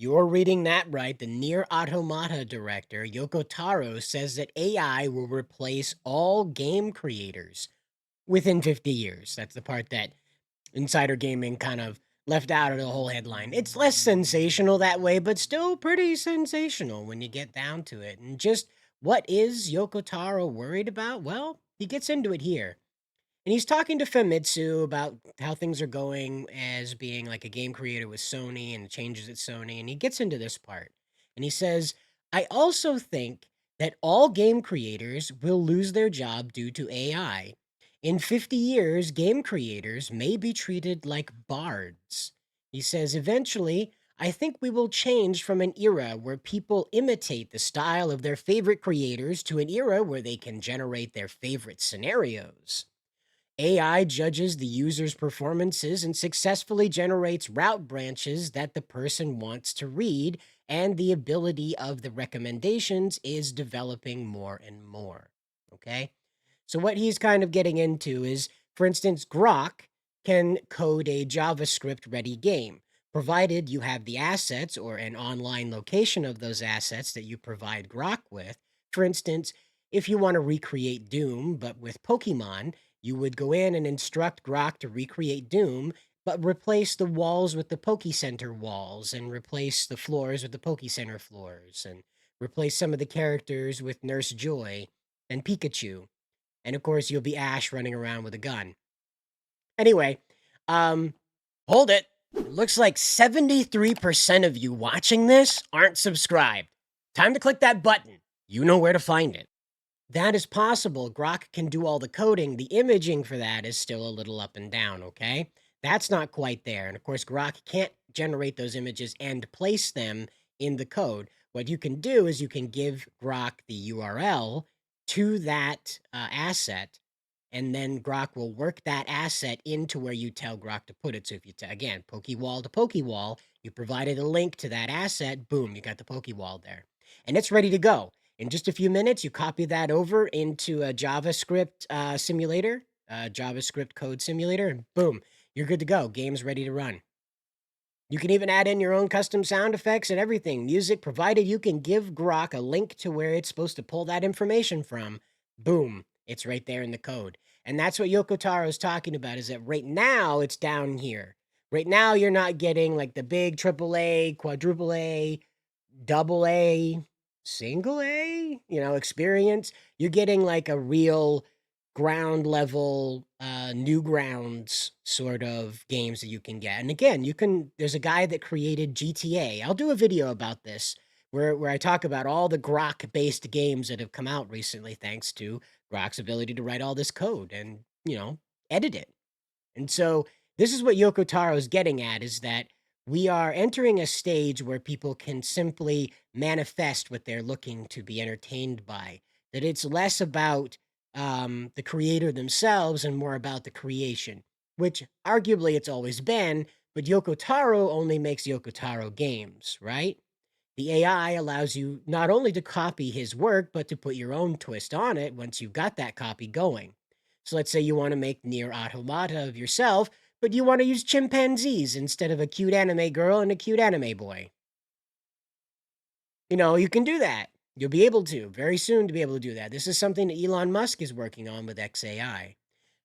You're reading that right. The Nier Automata director, Yoko Taro, says that AI will replace all game creators within 50 years. That's the part that Insider Gaming kind of left out of the whole headline. It's less sensational that way, but still pretty sensational when you get down to it. And just what is Yoko Taro worried about? Well, he gets into it here. And he's talking to Famitsu about how things are going as being like a game creator with Sony and the changes at Sony. And he gets into this part. And he says, I also think that all game creators will lose their job due to AI. In 50 years, game creators may be treated like bards. He says, eventually, I think we will change from an era where people imitate the style of their favorite creators to an era where they can generate their favorite scenarios. AI judges the user's performances and successfully generates route branches that the person wants to read, and the ability of the recommendations is developing more and more. Okay? So, what he's kind of getting into is, for instance, Grok can code a JavaScript ready game, provided you have the assets or an online location of those assets that you provide Grok with. For instance, if you want to recreate Doom, but with Pokemon, you would go in and instruct Grok to recreate Doom, but replace the walls with the Poke Center walls, and replace the floors with the Poke Center floors, and replace some of the characters with Nurse Joy and Pikachu. And of course, you'll be Ash running around with a gun. Anyway, um, hold it. It looks like 73% of you watching this aren't subscribed. Time to click that button. You know where to find it. That is possible. Grok can do all the coding. The imaging for that is still a little up and down, okay? That's not quite there. And of course, Grok can't generate those images and place them in the code. What you can do is you can give Grok the URL to that asset, and then Grok will work that asset into where you tell Grok to put it. So if you, again, Pokewall to Pokewall, you provided a link to that asset, boom, you got the Pokewall there. And it's ready to go. In just a few minutes, you copy that over into a JavaScript simulator, JavaScript code simulator, and boom, you're good to go. Game's ready to run. You can even add in your own custom sound effects and everything, music, provided you can give Grok a link to where it's supposed to pull that information from. Boom, it's right there in the code. And that's what Yoko Taro is talking about, is that right now it's down here. Right now you're not getting like the big AAA, quadruple A, double A, single A, experience. You're getting like a real ground level, Newgrounds sort of games that you can get. And again, there's a guy that created GTA. I'll do a video about this where I talk about all the Grok based games that have come out recently, thanks to Grok's ability to write all this code and, edit it. And so this is what Yoko Taro is getting at, is that we are entering a stage where people can simply manifest what they're looking to be entertained by. That it's less about the creator themselves and more about the creation, which arguably it's always been, but Yoko Taro only makes Yoko Taro games, right? The AI allows you not only to copy his work, but to put your own twist on it once you've got that copy going. So let's say you want to make Nier Automata of yourself, but you want to use chimpanzees instead of a cute anime girl and a cute anime boy. You can do that. You'll be able to, very soon to be able to do that. This is something that Elon Musk is working on with XAI.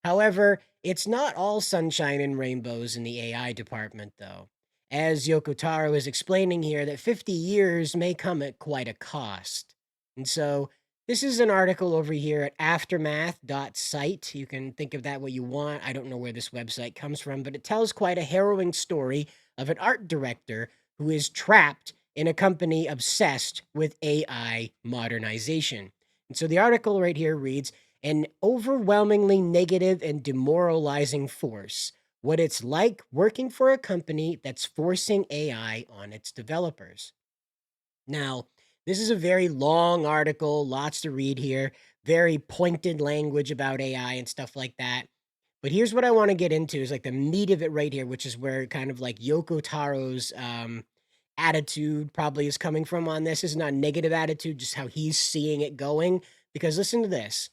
However, it's not all sunshine and rainbows in the AI department, though. As Yoko Taro is explaining here, that 50 years may come at quite a cost. And so this is an article over here at aftermath.site. You can think of that what you want. I don't know where this website comes from, but it tells quite a harrowing story of an art director who is trapped in a company obsessed with AI modernization. And so the article right here reads, an overwhelmingly negative and demoralizing force. What it's like working for a company that's forcing AI on its developers. Now, this is a very long article, lots to read here, very pointed language about AI and stuff like that. But here's what I want to get into is like the meat of it right here, which is where kind of like Yoko Taro's attitude probably is coming from on this. This is not a negative attitude, just how he's seeing it going. Because listen to this.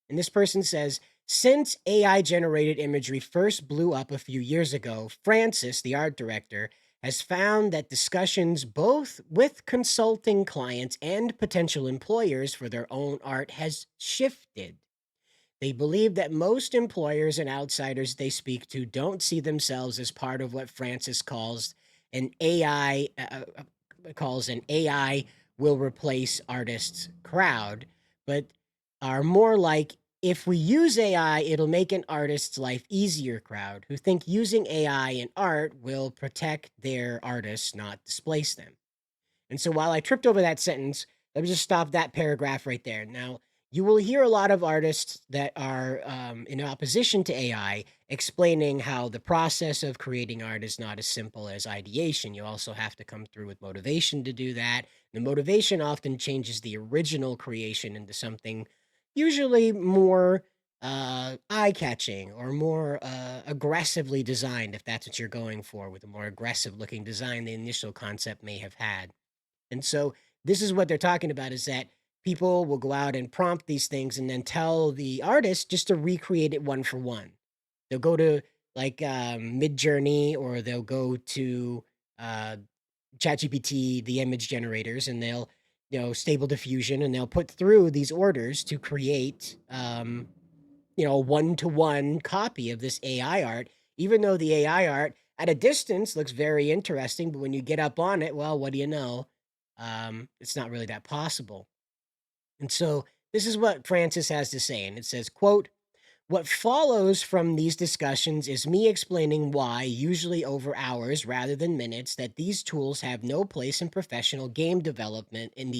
And this person says, since AI generated imagery first blew up a few years ago, Francis, the art director, has found that discussions both with consulting clients and potential employers for their own art has shifted. They believe that most employers and outsiders they speak to don't see themselves as part of what Francis an AI calls an AI will replace artists crowd, but are more like if we use AI, it'll make an artist's life easier crowd who think using AI in art will protect their artists, not displace them. And so while I tripped over that sentence, let me just stop that paragraph right there. Now, you will hear a lot of artists that are in opposition to AI explaining how the process of creating art is not as simple as ideation. You also have to come through with motivation to do that. The motivation often changes the original creation into something usually more eye catching or more aggressively designed, if that's what you're going for, with a more aggressive looking design the initial concept may have had. And so this is what they're talking about is that people will go out and prompt these things and then tell the artist just to recreate it one for one. They'll go to like Mid-Journey or they'll go to uh, ChatGPT, the image generators, and they'll, Stable Diffusion, and they'll put through these orders to create one to one copy of this AI art, even though the AI art at a distance looks very interesting. But when you get up on it, well, what do you know? It's not really that possible. And so this is what Francis has to say. And it says, quote, what follows from these discussions is me explaining why, usually over hours rather than minutes, that these tools have no place in professional game development in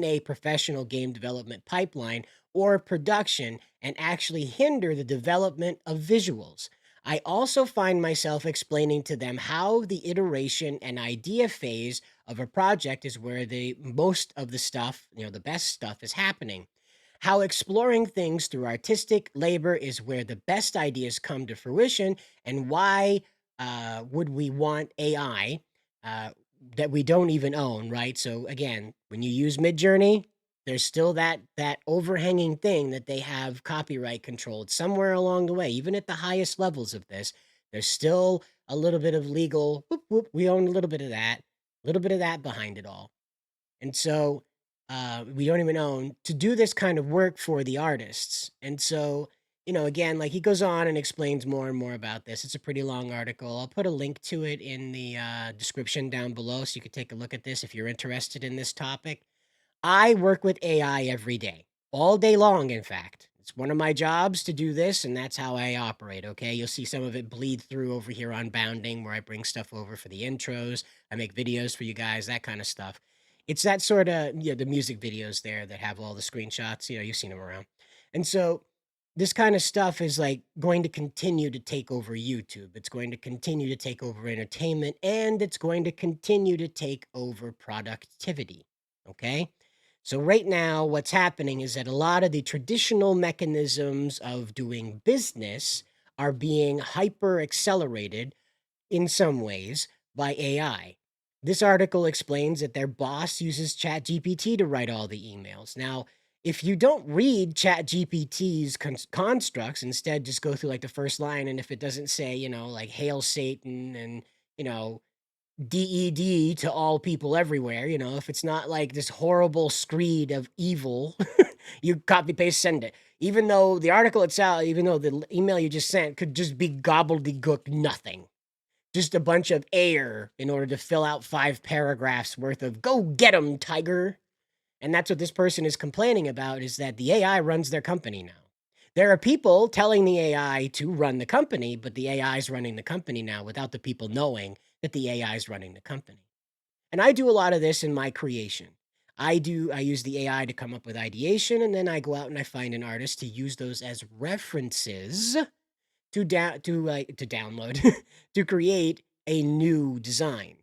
a professional game development pipeline or production and actually hinder the development of visuals. I also find myself explaining to them how the iteration and idea phase of a project is where the most of the stuff, the best stuff is happening, how exploring things through artistic labor is where the best ideas come to fruition, and why would we want AI uh, that we don't even own, right? So again, when you use Midjourney, there's still that overhanging thing that they have copyright controlled somewhere along the way. Even at the highest levels of this, there's still a little bit of legal. Whoop, whoop, we own a little bit of that behind it all. And so we don't even own to do this kind of work for the artists. And so, again, like he goes on and explains more and more about this. It's a pretty long article. I'll put a link to it in the description down below so you could take a look at this if you're interested in this topic. I work with AI every day, all day long, in fact. It's one of my jobs to do this, and that's how I operate, okay? You'll see some of it bleed through over here on Bounding, where I bring stuff over for the intros. I make videos for you guys, that kind of stuff. It's that sort of, the music videos there that have all the screenshots, you've seen them around. And so this kind of stuff is like going to continue to take over YouTube. It's going to continue to take over entertainment, and it's going to continue to take over productivity, okay? So right now, what's happening is that a lot of the traditional mechanisms of doing business are being hyper accelerated in some ways by AI. This article explains that their boss uses ChatGPT to write all the emails. Now, if you don't read ChatGPT's constructs, instead just go through like the first line, and if it doesn't say, like Hail Satan and, you know, DED to all people everywhere, if it's not like this horrible screed of evil, you copy paste send it. Even though the article itself, even though the email you just sent could just be gobbledygook nothing. Just a bunch of air in order to fill out 5 paragraphs worth of go get 'em, tiger. And that's what this person is complaining about is that the AI runs their company now. There are people telling the AI to run the company, but the AI is running the company now without the people knowing that the AI is running the company. And I do a lot of this in my creation. I use the AI to come up with ideation, and then I go out and I find an artist to use those as references to download to create a new design,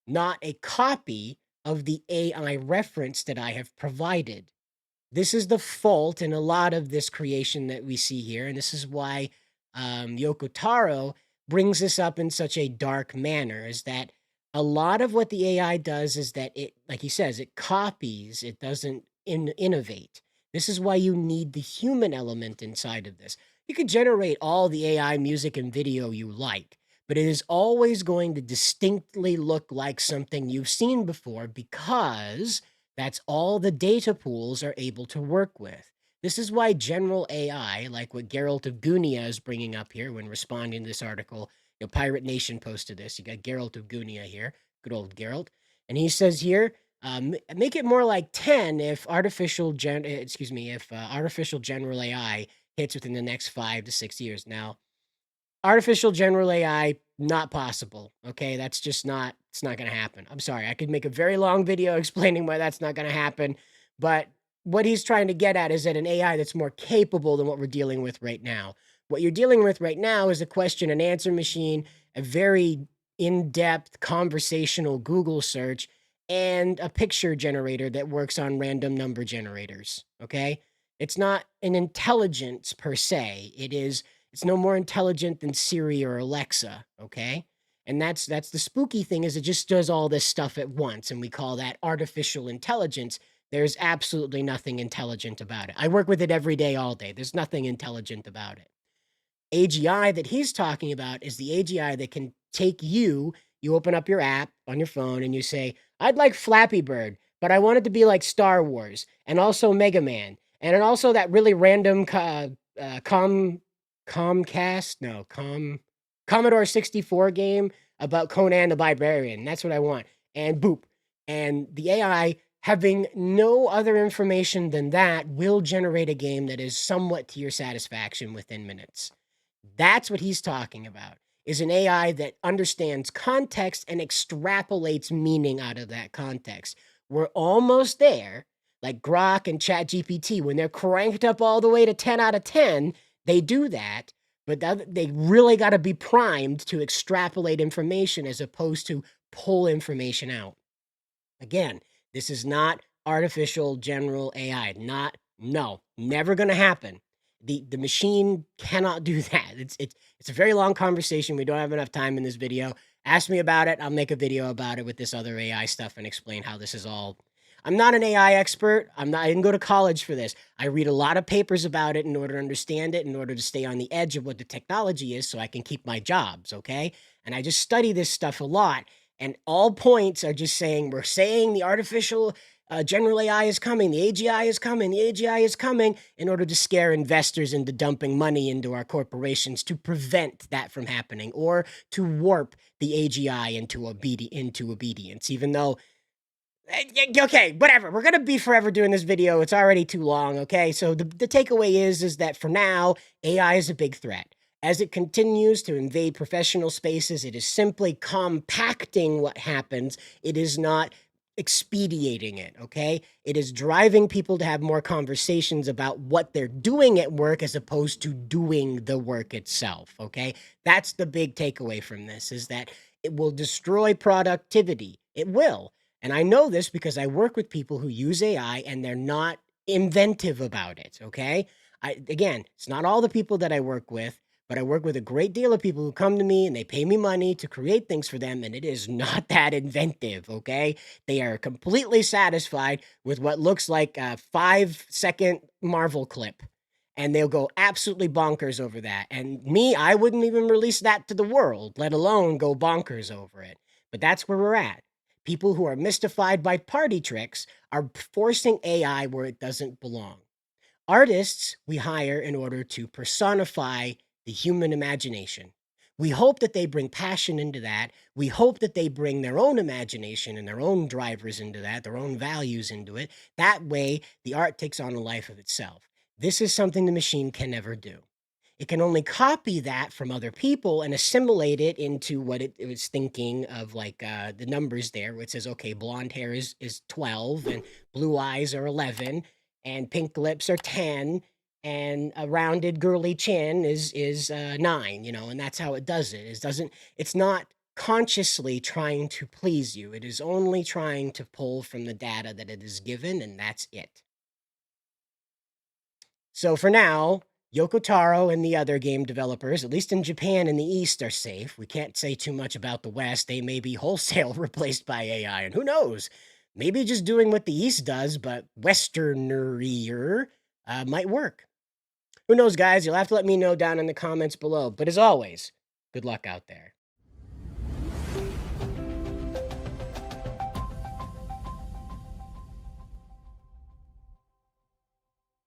not a copy of the AI reference that I have provided. This is the fault in a lot of this creation that we see here, and this is why Yoko Taro brings this up in such a dark manner, is that a lot of what the AI does is that it, like he says, it copies, it doesn't innovate. This is why you need the human element inside of this. You could generate all the AI music and video you like, but it is always going to distinctly look like something you've seen before because that's all the data pools are able to work with. This is why general AI, like what Geralt of Gunia is bringing up here when responding to this article, Pirate Nation posted this. You got Geralt of Gunia here, good old Geralt, and he says here, make it more like 10 if artificial general AI hits within the next 5 to 6 years. Now, artificial general AI, not possible. Okay, that's just not. It's not going to happen. I'm sorry. I could make a very long video explaining why that's not going to happen, but what he's trying to get at is that an AI that's more capable than what we're dealing with right now. What you're dealing with right now is a question and answer machine, a very in-depth conversational Google search, and a picture generator that works on random number generators. Okay, it's not an intelligence per se. It's no more intelligent than Siri or Alexa, okay? And that's the spooky thing is it just does all this stuff at once, and we call that artificial intelligence. There's absolutely nothing intelligent about it. I work with it every day, all day. There's nothing intelligent about it. AGI that he's talking about is the AGI that can take you open up your app on your phone and you say, I'd like Flappy Bird, but I want it to be like Star Wars and also Mega Man. And then also that really random Comcast, no, Commodore 64 game about Conan the Barbarian. That's what I want. And boop. And the AI, having no other information than that, will generate a game that is somewhat to your satisfaction within minutes. That's what he's talking about, is an AI that understands context and extrapolates meaning out of that context. We're almost there. Like Grok and ChatGPT, when they're cranked up all the way to 10 out of 10, they do that, but they really got to be primed to extrapolate information as opposed to pull information out. Again, this is not artificial general AI. Never going to happen. The machine cannot do that. It's a very long conversation. We don't have enough time in this video. Ask me about it. I'll make a video about it with this other AI stuff and explain how this is all. I'm not an AI expert. I didn't go to college for this. I read a lot of papers about it in order to understand it, in order to stay on the edge of what the technology is so I can keep my jobs, okay? And I just study this stuff a lot. And all points are just saying, we're saying the artificial general AI is coming, the AGI is coming, the AGI is coming, in order to scare investors into dumping money into our corporations to prevent that from happening, or to warp the AGI into obedience, even though okay, whatever. We're gonna be forever doing this video. It's already too long, okay? So the takeaway is that for now, AI is a big threat. As it continues to invade professional spaces, it is simply compacting what happens. It is not expediting it, okay? It is driving people to have more conversations about what they're doing at work as opposed to doing the work itself, okay? That's the big takeaway from this, is that it will destroy productivity. It will. And I know this because I work with people who use AI and they're not inventive about it, okay? Again, it's not all the people that I work with, but I work with a great deal of people who come to me and they pay me money to create things for them, and it is not that inventive, okay? They are completely satisfied with what looks like a 5-second Marvel clip, and they'll go absolutely bonkers over that. And me, I wouldn't even release that to the world, let alone go bonkers over it. But that's where we're at. People who are mystified by party tricks are forcing AI where it doesn't belong. Artists we hire in order to personify the human imagination. We hope that they bring passion into that. We hope that they bring their own imagination and their own drivers into that, their own values into it. That way, the art takes on a life of itself. This is something the machine can never do. It can only copy that from other people and assimilate it into what it was thinking of, like the numbers there, where it says, okay, blonde hair is 12 and blue eyes are 11 and pink lips are 10 and a rounded girly chin is 9, and that's how it does it. It's not consciously trying to please you. It is only trying to pull from the data that it is given, and that's it. So for now, Yoko Taro and the other game developers, at least in Japan and the East, are safe. We can't say too much about the West. They may be wholesale replaced by AI, and who knows? Maybe just doing what the East does, but Westernerier, might work. Who knows, guys? You'll have to let me know down in the comments below. But as always, good luck out there.